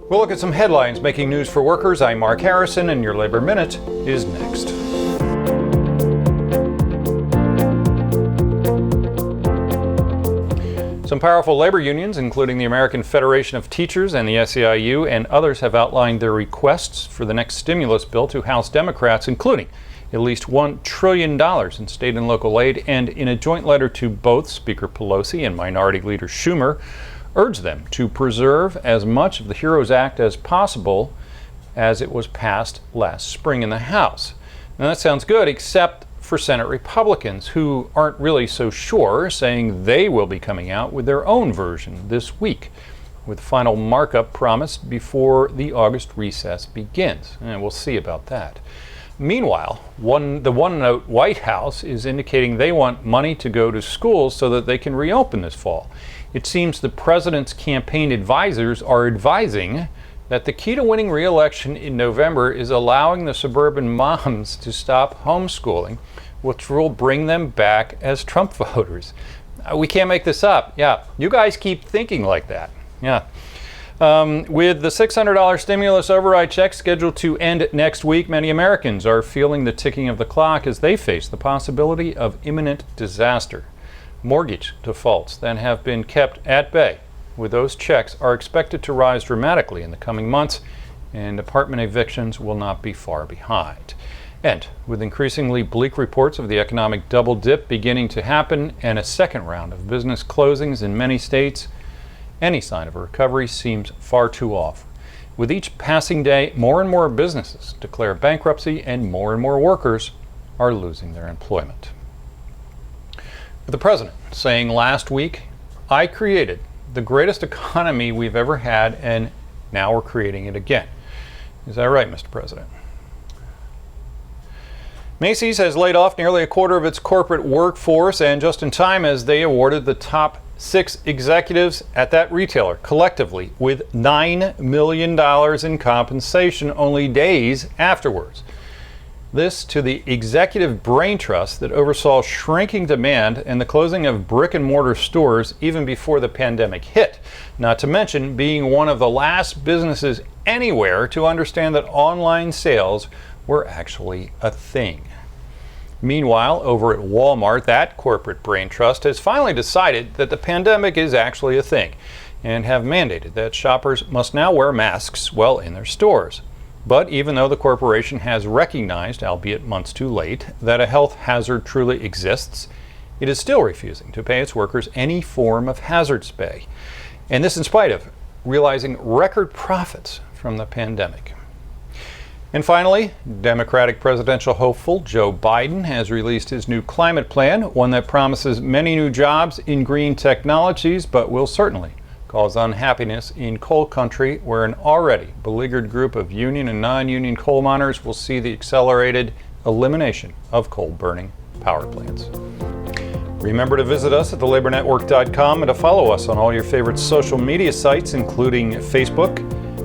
We'll look at some headlines making news for workers. I'm Mark Harrison, and your Labor Minute is next. Some powerful labor unions, including the American Federation of Teachers and the SEIU and others, have outlined their requests for the next stimulus bill to House Democrats, including at least $1 trillion in state and local aid, and in a joint letter to both Speaker Pelosi and Minority Leader Schumer, urged them to preserve as much of the HEROES Act as possible as it was passed last spring in the House. Now that sounds good, except for Senate Republicans, who aren't really so sure, saying they will be coming out with their own version this week, with final markup promised before the August recess begins. And we'll see about that. Meanwhile, the one-note White House is indicating they want money to go to schools so that they can reopen this fall. It seems the president's campaign advisors are advising that the key to winning re-election in November is allowing the suburban moms to stop homeschooling, which will bring them back as Trump voters. We can't make this up. Yeah, you guys keep thinking like that. Yeah. With the $600 stimulus override check scheduled to end next week, many Americans are feeling the ticking of the clock as they face the possibility of imminent disaster. Mortgage defaults that have been kept at bay with those checks are expected to rise dramatically in the coming months, and apartment evictions will not be far behind. And with increasingly bleak reports of the economic double dip beginning to happen and a second round of business closings in many states, any sign of a recovery seems far too off. With each passing day, more and more businesses declare bankruptcy and more workers are losing their employment. With the president saying last week, "I created the greatest economy we've ever had, and now we're creating it again." Is that right, Mr. President? Macy's has laid off nearly a quarter of its corporate workforce, and just in time as they awarded the top 6 executives at that retailer collectively with $9 million in compensation only days afterwards. This to the executive brain trust that oversaw shrinking demand and the closing of brick and mortar stores even before the pandemic hit. Not to mention being one of the last businesses anywhere to understand that online sales were actually a thing. Meanwhile, over at Walmart, that corporate brain trust has finally decided that the pandemic is actually a thing and have mandated that shoppers must now wear masks while in their stores. But even though the corporation has recognized, albeit months too late, that a health hazard truly exists, it is still refusing to pay its workers any form of hazards pay. And this in spite of realizing record profits from the pandemic. And finally, Democratic presidential hopeful Joe Biden has released his new climate plan, one that promises many new jobs in green technologies, but will certainly cause unhappiness in coal country, where an already beleaguered group of union and non-union coal miners will see the accelerated elimination of coal-burning power plants. Remember to visit us at thelabornetwork.com and to follow us on all your favorite social media sites, including Facebook,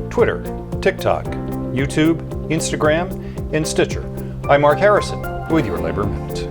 Twitter, TikTok, YouTube, Instagram, and Stitcher. I'm Mark Harrison with your Labor Minute.